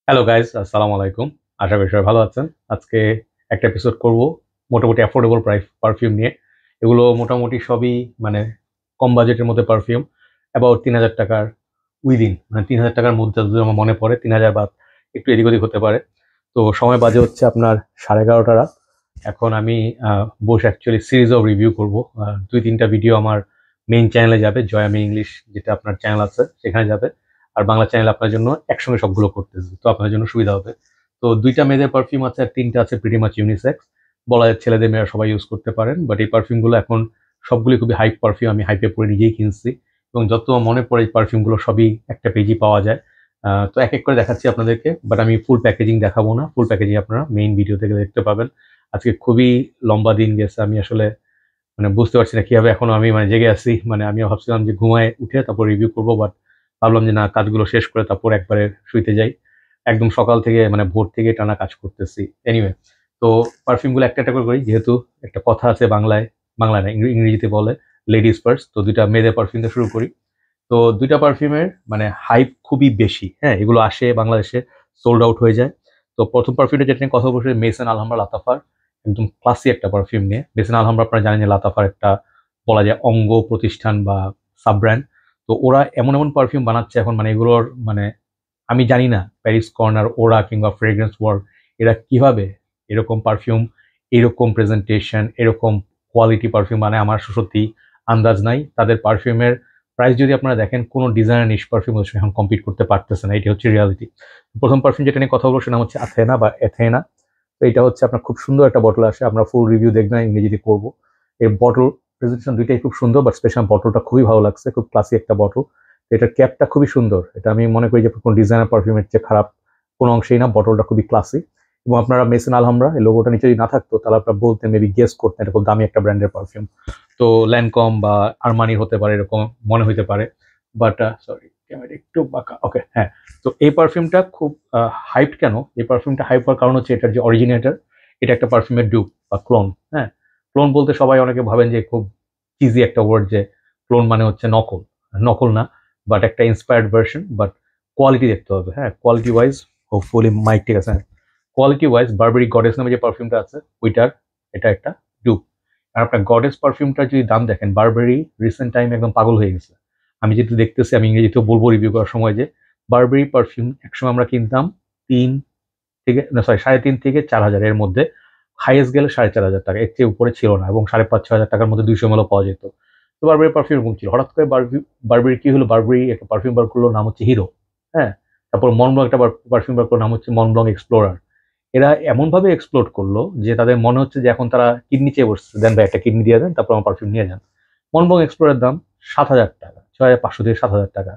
Hello guys, আসসালামু আলাইকুম। আশা করি সবাই ভালো আছেন। আজকে একটা এপিসোড করব মোটামুটি অ্যাফোর্ডেবল প্রাইস পারফিউম নিয়ে। এগুলো মোটামুটি সবই মানে কম বাজেটের মধ্যে পারফিউম, অ্যাবাউট ৩,০০০ টাকার উইদিন, মানে ৩,০০০ টাকার মধ্যে যদি আমার মনে পড়ে ৩,০০০ বা একটু এদিক ওদিক হতে পারে। তো সময় বাজে হচ্ছে আপনার 11:30 রাত। এখন আমি বসে অ্যাকচুয়ালি সিরিজ অফ রিভিউ করব। ২-৩টা ভিডিও আমার মেইন চ্যানেলে যাবে, জয়ামি ইংলিশ যেটা আপনার চ্যানেল আছে সেখানে যাবে। আর বাংলা চ্যানেল আপনার জন্য একসঙ্গে সবগুলো করতেছে, তো আপনার জন্য সুবিধা হবে। তো 2টা মেয়েদের পারফিউম আছে আর 3টা আছে প্রিটি মাচ ইউনিসেক্স। বলা যায় ছেলেদের মেয়েরা সবাই ইউজ করতে পারেন, বাট এই পারফিউমগুলো এখন সবগুলি খুবই হাইপ পারফিউম। আমি হাইপে পরে নিজেই কিনছি এবং যত মনে পড়ে এই পারফিউমগুলো সবই একটা পেজই পাওয়া যায়। তো এক এক করে দেখাচ্ছি আপনাদেরকে, বাট আমি ফুল প্যাকেজিং দেখাবো না। ফুল প্যাকেজিং আপনারা মেইন ভিডিও থেকে দেখতে পাবেন। আজকে খুবই লম্বা দিন গেছে, আমি আসলে বুঝতে পারছি না কিভাবে এখনো আমি জেগে আছি। আমিও ভাবছিলাম যে ঘুমায় উঠে তারপর রিভিউ করবো, বাট ভাবলাম যে না, কাজগুলো শেষ করে তারপর একবারে শুইতে যাই। একদম সকাল থেকে ভোর থেকে টানা কাজ করতেছি। এনিওয়ে, তো পারফিউমগুলো একটা একটা করে করি, যেহেতু একটা কথা আছে বাংলায়, বাংলা না ইংরেজিতে বলে লেডিস ফার্স্ট। তো 2টা মেয়েদের পারফিউম দিয়ে শুরু করি। তো 2টা পারফিউমের হাইপ খুবই বেশি। হ্যাঁ, এগুলো আসে বাংলাদেশে, সোল্ড আউট হয়ে যায়। তো প্রথম পারফিউমটা যেটা নিয়ে কথা বলছি, মেসন আলহামরা লাতাফার, একদম ক্লাসি একটা পারফিউম নিয়ে। মেসন আলহামরা আপনারা জানেন যে লাতাফার একটা বলা যায় অঙ্গ প্রতিষ্ঠান বা সাব ব্র্যান্ড। তো ওরা এমন এমন পারফিউম বানাচ্ছে এখন, এগুলোর আমি জানি না প্যারিস কর্নার, ওরা কিংবা ফ্রেগ্রেন্স ওয়ার্ল্ড এরা কিভাবে এরকম পারফিউম, এরকম প্রেজেন্টেশন, এরকম কোয়ালিটি পারফিউম আমার সত্যি আন্দাজ নাই। তাদের পারফিউমের প্রাইস যদি আপনারা দেখেন, কোনো ডিজাইনার নিশ পারফিউম ওদের সঙ্গে এখন কম্পিট করতে পারতেছে না। এটি হচ্ছে রিয়ালিটি। প্রথম পারফিউম যেটা নিয়ে কথা বলবো সেটা হচ্ছে আথেনা বা এথেনা। তো এটা হচ্ছে আপনার খুব সুন্দর একটা বটল আসে, আমরা ফুল রিভিউ দেখবেন ইংরেজিতে করবো। এই বটল প্রেজেন্টেশন দুইটাই খুব সুন্দর, বাট স্পেশাল বটলটা খুবই ভালো লাগছে, খুব ক্লাসি একটা বটল। এটার ক্যাপটা খুবই সুন্দর, এটা আমি মনে করি যে কোনো ডিজাইনার পারফিউমের চেয়ে খারাপ কোনো অংশেই না। বটলটা খুবই ক্লাসি এবং আপনারা মেসন আলহামরা এই লোগোটা নিচে যদি না থাকতো তাহলে আপনারা বলতেন, মেবি গেস করতেন এটা খুব দামি একটা ব্র্যান্ডের পারফিউম। তো ল্যানকম বা আরমানি হতে পারে, এরকম মনে হইতে পারে। বাট সরি, ক্যামেরা একটু বাঁকা। ওকে, হ্যাঁ। তো এই পারফিউমটা খুব হাইপ কেন? এই পারফিউমটা হাইপ হওয়ার কারণ হচ্ছে এটার যে অরিজিনেটর, এটা একটা পারফিউমের ডুপ বা ক্লোন। হ্যাঁ, ক্লোন বলতে সবাই অনেকে ভাবেন যে খুব চিজি একটা ওয়ার্ড, যে ক্লোন মানে হচ্ছে নকল। নকল না, বাট একটা ইন্সপায়ার্ড ভার্সন। বাট কোয়ালিটি দেখতে হবে। হ্যাঁ, কোয়ালিটি ওয়াইজ হোপফুলি মাইক ঠিক আছে। কোয়ালিটি ওয়াইজ বারবেরি গডেস নামে যে পারফিউমটা আছে ওইটার এটা একটা ডুপ। আর আপনার গডেস পারফিউমটার যদি দাম দেখেন, বারবেরি রিসেন্ট টাইম একদম পাগল হয়ে গেছে। আমি যেহেতু দেখতেছি, আমি ইংরেজিতেও বলবো রিভিউ করার সময়, যে বারবেরি পারফিউম একসময় আমরা কিনতাম 3 থেকে 4,500 এর মধ্যে, হাইয়েস্ট গেলে 4,500 টাকা, এর চেয়ে উপরে ছিল না, এবং 5,500-6,000 টাকার মধ্যে 200 ml পাওয়া যেত। তো বারবেরি পারফিউম এরকম ছিল। হঠাৎ করে বারবেরি কি হলো, বারবেরি একটা পারফিউম বার করলো, নাম হচ্ছে হিরো। হ্যাঁ, তারপর মনব্লং একটা পারফিউম বার করলো, নাম হচ্ছে মনব্লং এক্সপ্লোরার। এরা এমনভাবে এক্সপ্লোর করলো যে তাদের মনে হচ্ছে যে এখন তারা কিডনি চেয়ে বসছে, দেন ভাই একটা কিডনি দিয়ে দেন, তারপর আমার পারফিউম নিয়ে যান। মনব্লং এক্সপ্লোরের দাম 7,000 টাকা, 6,500 থেকে 7,000 টাকা।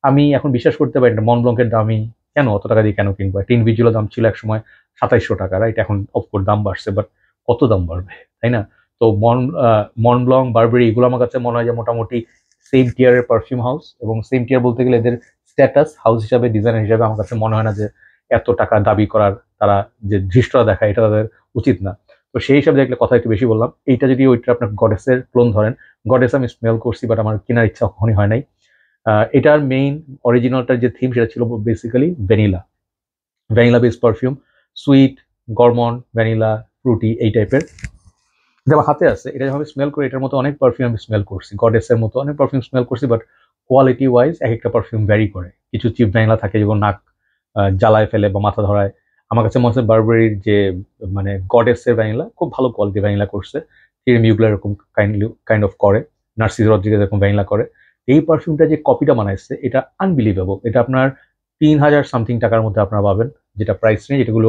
আমি এখন বিশ্বাস করতে পারি না মনব্লংকের দামই কেন, অত টাকা দিয়ে কেন কিনবো? একটা ইন্ডিভিজুয়াল দাম ছিল এক সময় 2,700 টাকা, রাইট? এখন অফকোর্স দাম বাড়ছে, বাট কত দাম বাড়বে, তাই না? তো মনব্লং, বারবেরি এগুলো আমার কাছে মনে হয় যে মোটামুটি সেম টিয়ারের পারফিউম হাউস, এবং সেম টিয়ার বলতে গেলে এদের স্ট্যাটাস হাউস হিসাবে, ডিজাইনার হিসাবে আমার কাছে মনে হয় না যে এত টাকা দাবি করার তারা যে ধৃষ্টতা দেখায় এটা তাদের উচিত না। তো সেই হিসাবে দেখলে কথা একটু বেশি বললাম। এইটা যদি ওইটা আপনার গডেসের ক্লোন ধরেন, গডেস আমি স্মেল করছি, বাট আমার কেনার ইচ্ছা কখনই হয় নাই। এটার মেইন অরিজিনালটার যে থিম সেটা ছিল basically vanilla, vanilla base perfume, sweet, gourmand, vanilla, fruity এই টাইপের। এটা আমার হাতে আছে, এটা যখন স্মেল করি এটার মতো অনেক পারফিউম আমি স্মেল করছি, গডেসের মতো অনেক পারফিউম স্মেল করছি, বাট কোয়ালিটি ওয়াইজ এক একটা পারফিউম ভ্যারি করে। কিছু চিপ ভ্যানিলা থাকে যেগুলো নাক জ্বালায় ফেলে বা মাথা ধরায়। আমার কাছে মনে হচ্ছে বারবেরির যে গডেসের ভ্যানিলা খুব ভালো কোয়ালিটি ভ্যানিলা করছে। মিউগলা এরকম কাইন্ড অফ করে, নার্সিস রদ্রিগেজ এরকম ভ্যানিলা করে। এই পারফিউমটা যে কপিটা বানাইছে এটা আনবিলিভেবল। এটা আপনার 3,000 সামথিং টাকার মধ্যে আপনারা পাবেন, যেটা প্রাইস রেঞ্জ। এটাগুলো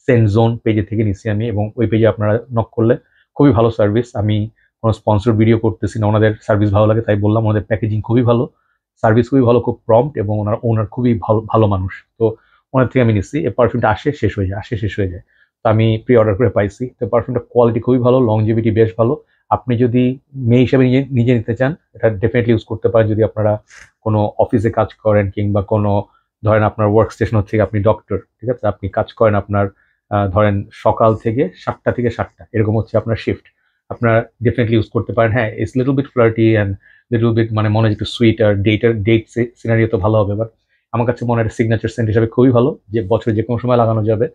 সেনজোন পেজে থেকে নিচ্ছি আমি, এবং ওই পেজে আপনারা নক করলে খুবই ভালো সার্ভিস। আমি কোনো স্পন্সর ভিডিও করতেছি না, ওনাদের সার্ভিস ভালো লাগে তাই বললাম। ওনাদের প্যাকেজিং খুবই ভালো, সার্ভিস খুবই ভালো, খুব প্রম্পট, এবং ওনার খুবই ভালো ভালো মানুষ। তো ওনার থেকে আমি নিচ্ছি। এই পারফিউমটা আসে শেষ হয়ে যায়, আসে শেষ হয়ে যায়। তো আমি প্রি অর্ডার করে পাইছি। তো পারফিউমটা কোয়ালিটি খুবই ভালো, লংজিভিটি বেশ ভালো। আপনি যদি মেয়ে হিসেবে নিজে নিজে নিতে চান, এটা ডেফিনেটলি ইউজ করতে পারেন। যদি আপনারা কোনো অফিসে কাজ করেন, কিংবা কোনো ধরেন আপনার ওয়ার্ক স্টেশন হচ্ছে আপনি ডক্টর, ঠিক আছে, আপনি কাজ করেন আপনার ধরেন সকাল থেকে 7টা থেকে 7টা এরকম হচ্ছে আপনার শিফট, আপনারা ডেফিনেটলি ইউজ করতে পারেন। হ্যাঁ, it's little bit flirty and little bit মনে একটু সুইট আর ডেট সিনারিও তো ভালো হবে, বাট আমার কাছে মনে হয় সিগনেচার সেন্ট হিসেবে খুবই ভালো, যে বছরে যে কোনো সময় লাগানো যাবে।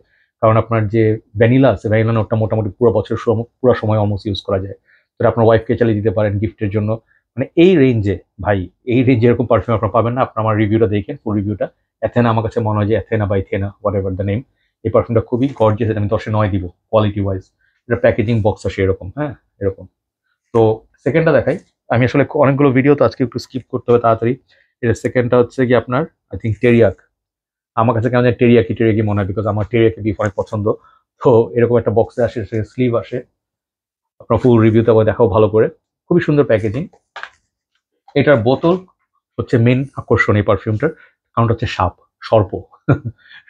কারণ আপনার যে ভ্যানিলা আছে, ভ্যানিলা নোটটা মোটামুটি পুরো বছর পুরো সময় অলমোস্ট ইউজ করা যায়। তো আপনার ওয়াইফকে চালিয়ে দিতে পারেন গিফটের জন্য। মানে এই রেঞ্জে ভাই, এই রেঞ্জে এরকম পারফিউম আপনার পাবেন না। আপনার আমার রিভিউটা দেখেন, ফুল রিভিউটা। অ্যাথেনা আমার কাছে মনে হয় যে অ্যাথেনা বা ইথেনা হোয়াট এভার দ্য নেম, এই পারফিউমটা খুবই গর্জিয়াস। আমি 10-9 দিব কোয়ালিটি ওয়াইজ। এটা প্যাকেজিং বক্স আসে এরকম, হ্যাঁ এরকম। তো সেকেন্ডটা দেখাই। আমি আসলে অনেকগুলো ভিডিও তো আজকে একটু স্কিপ করতে হবে তাড়াতাড়ি। এটা সেকেন্ডটা হচ্ছে কি আপনার আই থিঙ্ক টেরিয়াক। আমার কাছে কেমন টেরিয়াকি টেরিয়াকি মনে হয়, বিকজ আমার টেরিয়াকি বিফ অনেক পছন্দ। তো এরকম একটা বক্সে আসে, স্লিভ আসে। আপনার ফুল রিভিউতে আবার দেখাও ভালো করে। খুবই সুন্দর প্যাকেজিং। এটার বোতল হচ্ছে মেন আকর্ষণ এই পারফিউমটার, কারণ হচ্ছে সাপ, সর্প।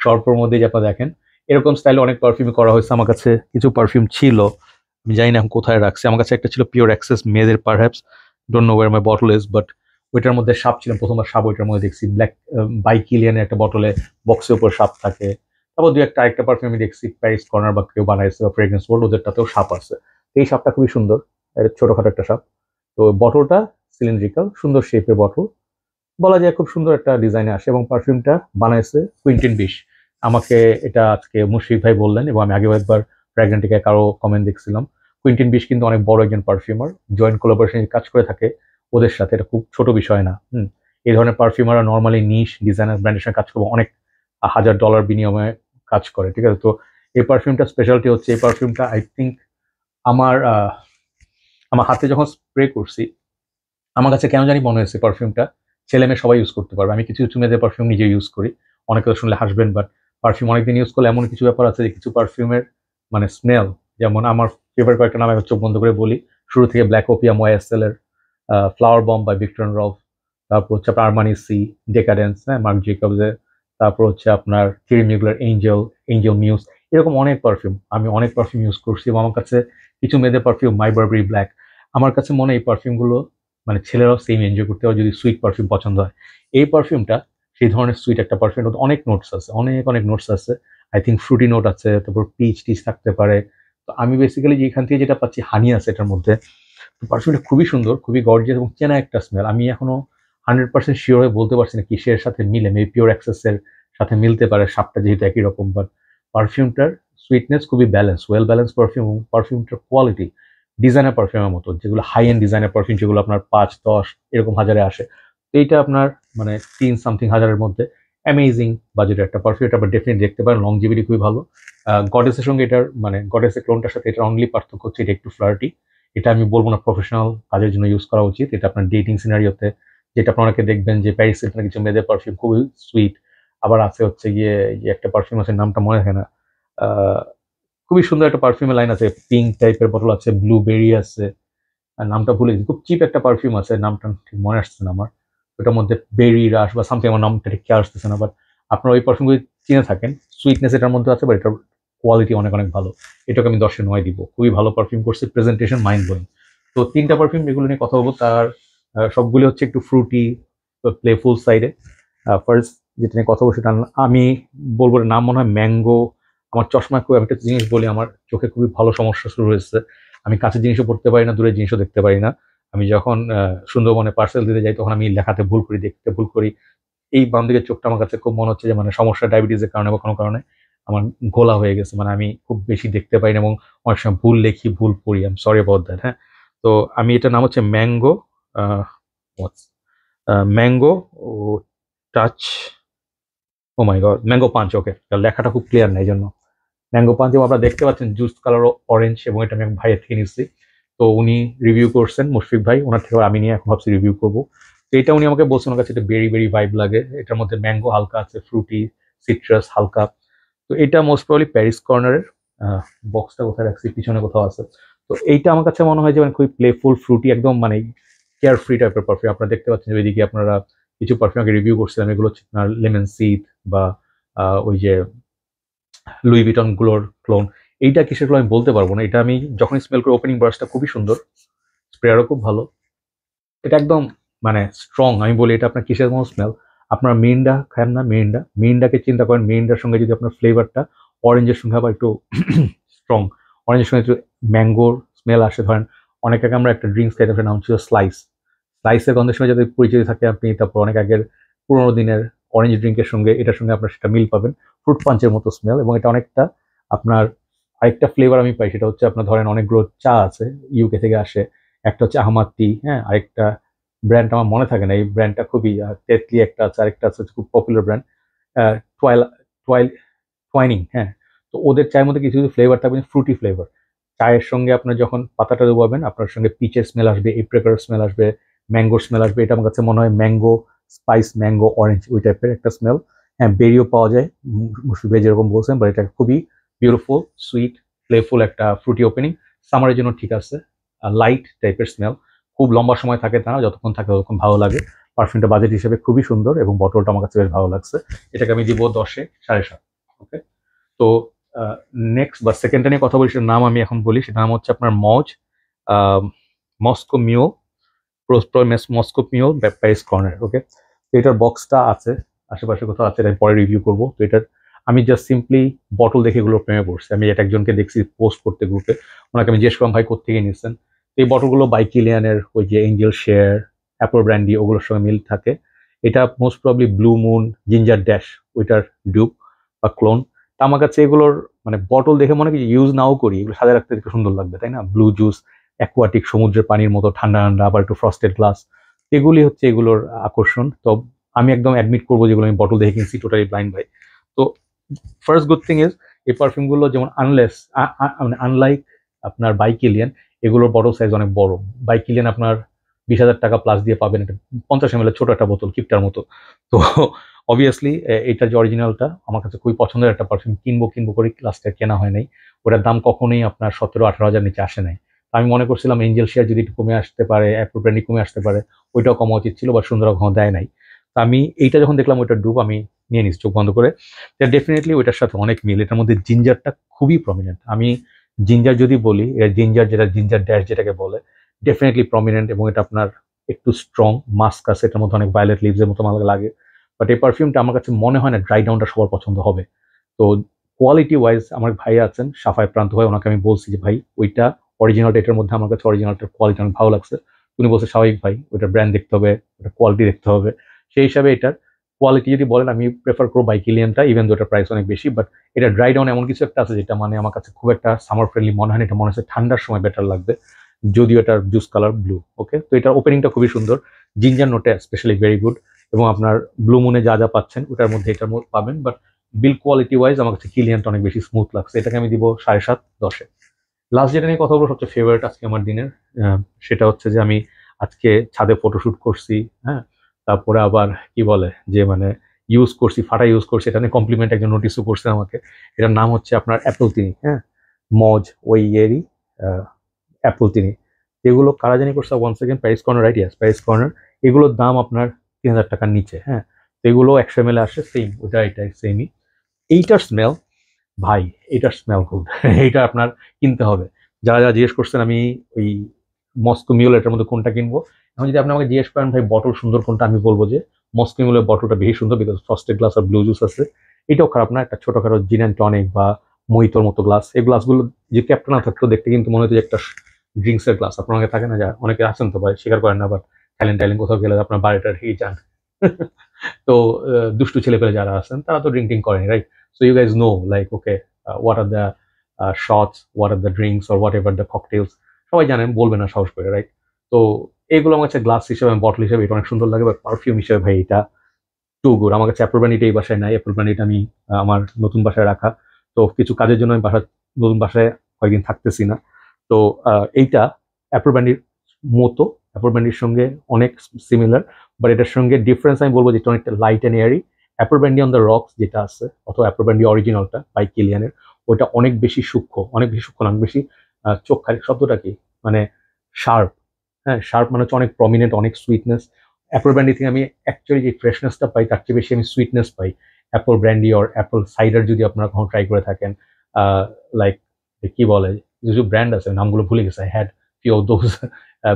সর্পর মধ্যে যে আপনারা দেখেন, এরকম স্টাইলে অনেক পারফিউম করা হয়েছে। আমার কাছে কিছু পারফিউম ছিল, আমি জানি না এখন কোথায় রাখছি। আমার কাছে একটা ছিল পিওর অ্যাক্সেস মেয়েদের, perhaps don't know where my bottle is, but ওইটার মধ্যে সাপ ছিল। প্রথমবার সাপ ওইটার মধ্যে দেখছি। ব্ল্যাক বাইকিলিয়ানের একটা বটলে বক্সের উপর সাপ থাকে। তারপর দুই একটা আরেকটা পারফিউম আমি দেখছি, প্যারিস কর্নার বা কেউ বানাইছে বা ফ্রেগ্রেন্স ওয়ার্ল্ড, ওদেরটাতেও সাপ আছে। এই সাপটা খুবই সুন্দর, ছোটখাটো একটা সাপ। তো বটলটা সিলিন্ড্রিক্যাল, সুন্দর শেপের বটল, বলা যায় খুব সুন্দর একটা ডিজাইনে আসে। এবং পারফিউমটা বানাইছে কুইন্টিন বিশ। আমাকে এটা আজকে মুশফিক ভাই বললেন, এবং আমি আগেও একবার ফ্র্যাগ্রেন্টিকে কারো কমেন্ট দেখছিলাম। কুইন্টিন বিশ কিন্তু অনেক বড় একজন পারফিউমার, জয়েন্ট কোলাবোরেশন কাজ করে থাকে ওদের সাথে। এটা খুব ছোট বিষয় না। এই ধরনের পারফিউমাররা নর্মালি নিশ ডিজাইনার ব্র্যান্ডের সঙ্গে কাজ করবে, অনেক $1000 বিনিময়ে কাজ করে, ঠিক আছে। তো এই পারফিউমটা স্পেশালিটি হচ্ছে, এই পারফিউমটা আই থিঙ্ক আমার আমার হাতে যখন স্প্রে করছি, আমার কাছে কেন জানি মনে হয়েছে পারফিউমটা ছেলে মেয়ে সবাই ইউজ করতে পারবে। আমি কিছু কিছু মেয়েদের পারফিউম নিজে ইউজ করি, অনেকে তো শুনলে হাসবেন, বাট পারফিউম অনেকদিন ইউজ করলে এমন কিছু ব্যাপার আছে যে কিছু পারফিউমের মানে স্মেল, যেমন আমার ফেভারিট কয়েকটা নাম আমি চোখ বন্ধ করে বলি। শুরু থেকে ব্ল্যাক ওপিয়াম ওয়াইএসএল এর, flower bomb by Victor Rauf, তারপর হচ্ছে আপনার আরমানি সি, ডেকাডেন্স, হ্যাঁ মার্ক জেকবসের, তারপর হচ্ছে আপনার থিরি মিউগলার এঞ্জেল, এঞ্জেল মিউজ, এরকম অনেক পারফিউম আমি অনেক পারফিউম ইউজ করছি। এবং আমার কাছে কিছু মেয়েদের পারফিউম মাই বারবারি ব্ল্যাক, আমার কাছে মনে হয় এই পারফিউমগুলো মানে ছেলেরাও সেম এনজয় করতে পারে যদি সুইট পারফিউম পছন্দ হয়। এই পারফিউমটা সেই ধরনের সুইট একটা পারফিউম, অনেক নোটস আছে, অনেক অনেক নোটস আছে। আই থিঙ্ক ফ্রুটি নোট আছে, তারপর পিচ টিচ থাকতে পারে। তো আমি বেসিক্যালি যেখান থেকে যেটা পাচ্ছি, হানি আছে এটার মধ্যে। তো পারফিউমটা খুবই সুন্দর, খুবই গর্জিয়াস এবং চেনা একটা স্মেল। আমি এখনো 100% শিওর হয়ে বলতে পারছি না কিসের সাথে মিলে, মেবি পিওর অ্যাক্সেসের সাথে মিলতে পারে, সাপটা যেহেতু একই রকম। বাট পারফিউমটার সুইটনেস খুবই ব্যালেন্স, ওয়েল ব্যালেন্স পারফিউম। এবং পারফিউমটার কোয়ালিটি ডিজাইনার পারফিউমের মতো, যেগুলো হাই এন্ড ডিজাইনার পারফিউম, যেগুলো আপনার 5-10 এরকম হাজারে আসে। তো এইটা আপনার মানে 3 সামথিং হাজারের মধ্যে অ্যামেজিং বাজেটের একটা পারফিউম। এটা আপনার ডেফিনেটলি দেখতে পারেন, লংজিভিটি খুবই ভালো। গডেসের সঙ্গে এটার মানে গডেসের ক্লোনটার সাথে এটার অনলি পার্থক্য হচ্ছে এটা একটু ফ্লার্টি। এটা আমি বলবো না প্রফেশনাল কাজের জন্য ইউজ করা উচিত, এটা আপনার ডেটিং সিনারিওতে, যেটা আপনার অনেকে দেখবেন যে প্যারিস হিলটনের কিছু মেয়েদের পারফিউম খুবই সুইট। আবার আছে হচ্ছে গিয়ে যে একটা পারফিউম আছে, নামটা মনে হয় না, খুবই সুন্দর একটা পারফিউমের লাইন আছে, পিঙ্ক টাইপের বটল আছে, ব্লুবেরি আছে, আর নামটা ভুলে গেছি। খুব চিপ একটা পারফিউম আছে, নামটা ঠিক মনে আসছে না আমার। ওটার মধ্যে বেরি রাশ বা সামথিং, আমার নামটা ঠিক খেয়াল আসতেছে না। বাট আপনার ওই পারফিউমগুলি চিনে থাকেন, সুইটনেস এটার মধ্যে আছে, বাট এটার কোয়ালিটি অনেক অনেক ভালো। এটাকে আমি 10-9 দিব, খুবই ভালো পারফিউম করছে, প্রেজেন্টেশন মাইন্ড ব্লোয়িং। তো 3টা পারফিউম এগুলো নিয়ে কথা বলবো। তার সবগুলি হচ্ছে একটু ফ্রুটি, প্লেফুল সাইডে। ফার্স্ট যেটা নিয়ে কথা বলছি সেটা আমি বলবো, নাম মনে হয় ম্যাঙ্গো। আমার চশমা খুব, আমি একটা জিনিস বলি, আমার চোখে খুবই ভালো সমস্যা শুরু হয়েছে। আমি কাছের জিনিসও পড়তে পারি না, দূরের জিনিসও দেখতে পারি না। আমি যখন সুন্দরবনে পার্সেল দিতে যাই, তখন আমি লেখাতে ভুল করি, দেখতে ভুল করি। এই বাম দিকের চোখটা আমার কাছে খুব মনে হচ্ছে যে মানে সমস্যা, ডায়াবেটিসের কারণে বা কোনো কারণে আমার ঘোলা হয়ে গেছে। মানে আমি খুব বেশি দেখতে পাই না, এবং অনেক সময় ভুল লেখি, ভুল পড়ি। আমি সরি অ্যাবাউট দ্যাট, হ্যাঁ। তো আমি, এটার নাম হচ্ছে ম্যাঙ্গো, ম্যাঙ্গো ও টাচ, ও মাই গড, ম্যাঙ্গো পাঞ্চ। ওকে, লেখাটা খুব ক্লিয়ার না, এই জন্য ম্যাঙ্গো পাঞ্চ। এবং আপনারা দেখতে পাচ্ছেন জুস কালার অরেঞ্জ, এবং এটা আমি এক ভাইয়ের থেকে নিচ্ছি। তো উনি রিভিউ করছেন, মুশফিক ভাই, ওনার থেকে আমি নিয়ে এখন ভাবছি রিভিউ করবো। তো এটা উনি আমাকে বলছেন ওনার কাছে এটা বেরি বেরি ভাইব লাগে। এটার মধ্যে ম্যাঙ্গো হালকা আছে, ফ্রুটি, সিট্রাস হালকা। তো এটা মোস্ট প্রবলি প্যারিস কর্নারের। বক্সটা কোথায় রাখছি, পিছনে কোথাও আছে। তো এইটা আমার কাছে মনে হয় যে মানে খুবই প্লেফুল, ফ্রুটি, একদম মানে কেয়ার ফ্রি টাইপের পারফিউম। আপনারা দেখতে পাচ্ছেন যে ওইদিকে আপনারা কিছু পারফিউম আগে রিভিউ করছিলাম, এগুলো হচ্ছে আপনার লেমন সিড বা ওই যে লুই ভিটন গুলোর ক্লোন। এইটা কিসের ক্লোন আমি বলতে পারবো না। এটা আমি যখন স্মেল করি, ওপেনিং ব্রাশটা খুবই সুন্দর, স্প্রেয়ারও খুব ভালো। এটা একদম মানে স্ট্রং। আমি বলি এটা আপনার কিসের মতো স্মেল, আপনার মিরিন্ডা খান না, মিরিন্ডা, মিরিন্ডাকে চিন্তা করেন। মিরিন্ডার সঙ্গে যদি আপনার ফ্লেভারটা অরেঞ্জের সঙ্গে আবার একটু স্ট্রং, অরেঞ্জের সঙ্গে একটু ম্যাঙ্গোর স্মেল আসে। ধরেন অনেক আগে আমরা একটা ড্রিঙ্কস খাইতে, নাম ছিল স্লাইস। স্লাইসের গন্ধের সঙ্গে যদি পরিচিত থাকে আপনি, তারপর অনেক আগের পুরোনো দিনের অরেঞ্জ ড্রিঙ্কের সঙ্গে এটার সঙ্গে আপনার সেটা মিল পাবেন, ফ্রুট পাঞ্চের মতো স্মেল। এবং এটা অনেকটা আপনার আরেকটা ফ্লেভার আমি পাই, সেটা হচ্ছে আপনার ধরেন অনেকগুলো চা আছে ইউকে থেকে আসে, একটা হচ্ছে আহমাদ টি, হ্যাঁ, আরেকটা ব্র্যান্ড আমার মনে থাকে না, এই ব্র্যান্ডটা খুবই তেতলি একটা আছে, আরেকটা আছে খুব পপুলার ব্র্যান্ড টয়েল টয়েল টুয়াইনিং, হ্যাঁ। তো ওদের চায়ের মধ্যে কিছু কিছু ফ্লেভার থাকবে, ফ্রুটি ফ্লেভার। চায়ের সঙ্গে আপনার যখন পাতাটা ডুবাবেন আপনার সঙ্গে পিচের স্মেল আসবে, এপ্রিকটের স্মেল আসবে, ম্যাঙ্গোর স্মেল আসবে। এটা আমার কাছে মনে হয় ম্যাঙ্গো স্পাইস, ম্যাঙ্গো অরেঞ্জ ওই টাইপের একটা স্মেল। হ্যাঁ, বেরিও পাওয়া যায় মুসুবে যেরকম বলছেন, বাট এটা খুবই বিউটিফুল, সুইট, ফ্লেভফুল একটা ফ্রুটি ওপেনিং। সামারের জন্য ঠিক আছে, লাইট টাইপের স্মেল, খুব লম্বা সময় থাকে তা না, যতক্ষণ থাকে ততক্ষণ ভালো লাগে। পারফিউমটা বাজেট হিসেবে খুবই সুন্দর এবং বটলটা আমার কাছে বেশ ভালো লাগছে। এটাকে আমি দিব 10-এ 7.5। ওকে, তো নেক্সট বা সেকেন্ডটা নিয়ে কথা বলি, সেটার নাম আমি এখন বলি। সেটার নাম হচ্ছে আপনার মজ মস্কো মিও, মস্কো মিও প্যারিস কর্নার। ওকে, তো এটার বক্সটা আছে আশেপাশে কোথাও আছে, এটা আমি পরে রিভিউ করবো। তো এটার আমি জাস্ট সিম্পলি বটল দেখে এগুলো প্রেমে পড়ছি। আমি এটা একজনকে দেখছি পোস্ট করতে গ্রুপে, ওনাকে আমি জিজ্ঞেস করলাম ভাই কোথেকে নিচ্ছেন। এই বটলগুলো বাই কিলিয়ানের ওই যে এঞ্জেল শেয়ার, অ্যাপল ব্র্যান্ডি ওগুলোর সঙ্গে মিল থাকে। এটা most probably blue moon, ginger dash ওইটার ডিউপ বা ক্লোন। তা আমার কাছে এগুলোর মানে বটল দেখে মনে হয় ইউজ নাও করি, এগুলো সাজায় রাখতে একটু সুন্দর লাগবে, তাই না? ব্লু জুস, অ্যাকোয়াটিক সমুদ্রের পানির মতো ঠান্ডা ঠান্ডা, আবার একটু ফ্রস্টেড গ্লাস, এগুলি হচ্ছে এগুলোর আকর্ষণ। তো আমি একদম অ্যাডমিট করবো যেগুলো আমি বটল দেখে কিনছি টোটালি ব্লাইন্ড ভাই। তো ফার্স্ট গুড থিং ইজ এই পারফিউমগুলো যেমন মানে আনলাইক আপনার বাইকিলিয়ান, এগুলোর বটল সাইজ অনেক বড়। বাইকিলিয়ান আপনার 20,000 টাকা প্লাস দিয়ে পাবেন এটা 50 ml ছোট একটা বোতল, কিপটার মতো। তো অবভিয়াসলি এটা যে অরিজিনালটা আমার কাছে খুবই পছন্দের একটা পারফিউম, কিনবো কিনবো করে লাস্টে কেনা হয় নাই। ওটার দাম কখনোই আপনার 17-18 হাজার নিচে আসে নাই। আমি মনে করছিলাম এঞ্জেল শেয়ার যদি একটু কমে আসতে পারে, অ্যাপল ব্র্যান্ডি কমে আসতে পারে, ওইটাও কমা উচিত ছিল, বা সুন্দর ঘন দেয় নাই। তো আমি এইটা যখন দেখলাম ওইটার ডুব আমি নিয়ে নিচ্ছি চোখ বন্ধ করে। ডেফিনেটলি ওইটার সাথে অনেক মিল, এটার মধ্যে জিঞ্জারটা খুবই প্রমিনেন্ট। আমি জিঞ্জার যদি বলি, জিঞ্জার যেটা জিঞ্জার ড্যাশ যেটাকে বলে, ডেফিনেটলি প্রমিনেন্ট। এবং এটা আপনার একটু স্ট্রং, মাস্ক আছে এটার মধ্যে, অনেক ভায়োলেট লিভসের মতো আমার লাগে। বাট এই পারফিউমটা আমার কাছে মনে হয় না ড্রাই ডাউনটা সবার পছন্দ হবে। তো কোয়ালিটি ওয়াইজ আমার ভাই আছেন সাফায় প্রান্ত ভাই, ওনাকে আমি বলছি যে ভাই ওইটা অরিজিনালটা, এটার মধ্যে আমার কাছে অরিজিনালটার কোয়ালিটি অনেক ভালো লাগছে। উনি বলছে স্বাভাবিক ভাই, ওইটার ব্র্যান্ড দেখতে হবে, ওটার কোয়ালিটি দেখতে হবে। সেই হিসাবে এটার কোয়ালিটি যদি বলেন আমি প্রেফার করবো বাইকিলিয়ানটা, ইভেন দো এটার প্রাইস অনেক বেশি। বাট এটা ড্রাই ডাউন এমন কিছু একটা আছে যেটা মানে আমার কাছে খুব একটা সামার ফ্রেন্ডলি মনে হয় না, এটা মনে হচ্ছে ঠান্ডার সময় বেটার লাগবে, যদিও এটার জুস কালার ব্লু। ওকে, তো এটার ওপেনিংটা খুবই সুন্দর, জিঞ্জার নোটে স্পেশালি ভেরি গুড। এবং আপনার ব্লু মুনে যা যা পাচ্ছেন ওটার মধ্যে এটার মধ্যে পাবেন। বাট বিল কোয়ালিটি ওয়াইজ আমার কাছে কিলিয়ানটা অনেক বেশি স্মুথ লাগছে, এটাকে আমি দিব 7.5, 10-এ। লাস্ট যেটা নিয়ে কথা বলবো সবচেয়ে ফেভারিট আজকে আমার দিনের, সেটা হচ্ছে যে আমি আজকে ছাদে ফটোশুট করছি, হ্যাঁ। তারপরে আবার কি বলে যে মানে ইউজ করছি, ফাটা ইউজ করছি, এটা নিয়ে কমপ্লিমেন্ট একজন নোটিসও করছে আমাকে। এটার নাম হচ্ছে আপনার অ্যাপল তিনি, হ্যাঁ, মজ ওই ইয়েরই অ্যাপল তিনি। এগুলো কারা জানি করছে, one second, Paris corner, right? Yes, Paris corner. এগুলোর দাম আপনার 3,000 টাকার নিচে, হ্যাঁ। তো এগুলো 100 ml আসে, সেম ওটা এটাই সেমই। এইটার স্মেল ভাই, এটার স্মেল গুড। এইটা আপনার কিনতে হবে। যারা যারা জিজ্ঞেস করছেন আমি ওই মস্কো মিউল এটার মধ্যে কোনটা কিনবো, এখন যদি আপনি আমাকে জিজ্ঞেস করেন ভাই বটল সুন্দর কোনটা, আমি বলবো যে মস্কো মিউলের বটলটা বেশি সুন্দর, বিকজ ফ্রস্টেড গ্লাস আর ব্লু জুস আছে। এটাও খারাপ না, একটা ছোটখাটো জিন অ্যান্ড টনিক বা মহিতোর মতো গ্লাস। এই গ্লাসগুলো যে ক্যাপটা না থাকতো দেখতে কিন্তু মনে হতো যে একটা ড্রিঙ্কসের গ্লাস। আপনার অনেকে থাকে না, যা অনেকে আছেন তো ভাই, স্বীকার করেন না, বাট থাইল্যান্ড টাইল্যান্ড কোথাও গেলে আপনার বাড়িটার হেই যান। তো দুষ্টু ছেলেপেলে যারা আছেন তারা তো ড্রিঙ্কিং করেনি, right? So you guys know like okay what are the shots, what are the drinks or whatever the cocktails, সবাই জানেন, বলবে না সাহস করে, রাইট? তো এইগুলো আমার কাছে গ্লাস হিসেবে, বটল হিসেবে এটা অনেক সুন্দর লাগে, বা পারফিউম হিসেবে ভাই এটা টু গুড। আমার কাছে অ্যাপল ব্র্যান্ডিটা এই বাসায় নাই, অ্যাপল ব্র্যান্ডিটা আমি আমার নতুন বাসায় রাখা। তো কিছু কাজের জন্য আমি নতুন বাসায় কয়েকদিন থাকতেছি না। তো এইটা অ্যাপল ব্র্যান্ডির মতো, অ্যাপল ব্র্যান্ডির সঙ্গে অনেক সিমিলার, বাট এটার সঙ্গে ডিফারেন্স আমি বলবো যেটা অনেকটা light and Airee. Apple brandy on the rocks যেটা আছে, অথবা অ্যাপল ব্র্যান্ডি অরিজিনালটা বাই কিলিয়ানের, ওইটা অনেক বেশি সূক্ষ্ম, অনেক বেশি সূক্ষ্ম, অনেক বেশি চোখ খালি শব্দটা কি মানে শার্প। হ্যাঁ, শার্প মানে হচ্ছে অনেক প্রমিনেন্ট, অনেক সুইটনেস। অ্যাপল ব্র্যান্ডি থেকে আমি অ্যাকচুয়ালি যে ফ্রেশনেসটা পাই তার চেয়ে বেশি আমি সুইটনেস পাই। Apple brandy or apple cider যদি আপনারা কখনো ট্রাই করে থাকেন, লাইক কি বলে কিছু ব্র্যান্ড আছে, নামগুলো ভুলে গেছে, had few of those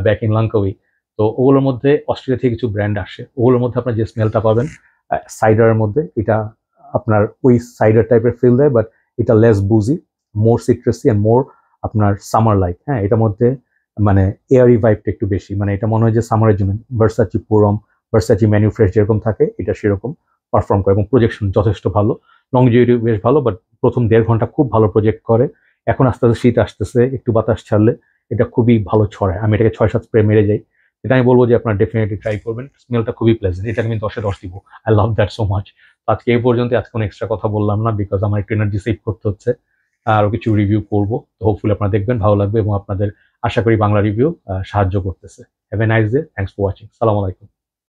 back in Langkawi. তো ওগুলোর মধ্যে অস্ট্রেলিয়া থেকে কিছু ব্র্যান্ড আসে, ওগুলোর মধ্যে আপনার যে স্মেলটা পাবেন সাইডারের মধ্যে, এটা আপনার ওই সাইডার টাইপের ফিল দেয়, বাট এটা লেস বুজি, মোর সিট্রাসি অ্যান্ড মোর আপনার সামার লাইক। হ্যাঁ, এটার মধ্যে মানে এয়ারি ভাইবটা একটু বেশি, মানে এটা মনে হয় যে সামারের জন্য ভার্সাচি পুরম, ভার্সাচি ম্যানিউ ফ্রেশ যেরকম থাকে এটা সেরকম। পারফর্ম করে এবং প্রজেকশন যথেষ্ট ভালো, লংজিভিটি বেশ ভালো, বাট প্রথম 1.5 ঘন্টা খুব ভালো প্রজেক্ট করে। এখন আস্তে আস্তে শীত আসতেছে, একটু বাতাস ছাড়লে এটা খুবই ভালো ছড়ায়। আমি এটাকে 6-7 স্প্রে মেরে যাই। এটা আমি বলবো যে আপনার ডেফিনেটলি ট্রাই করবেন। স্মেলটা খুবই প্লেজেন্ট, এটা আমি 10-এ 10 দিব। I love that so much. আজকে এই পর্যন্ত, আজকে কোনো এক্সট্রা কথা বললাম না, বিকজ আমার একটু এনার্জি সেভ করতে হচ্ছে। আরও কিছু রিভিউ করবো, তো হোপফুলি আপনারা দেখবেন, ভালো লাগবে এবং আপনাদের আশা করি বাংলা রিভিউ সাহায্য করতেছে। Have a nice day, thanks for watching, সালাম আলাইকুম।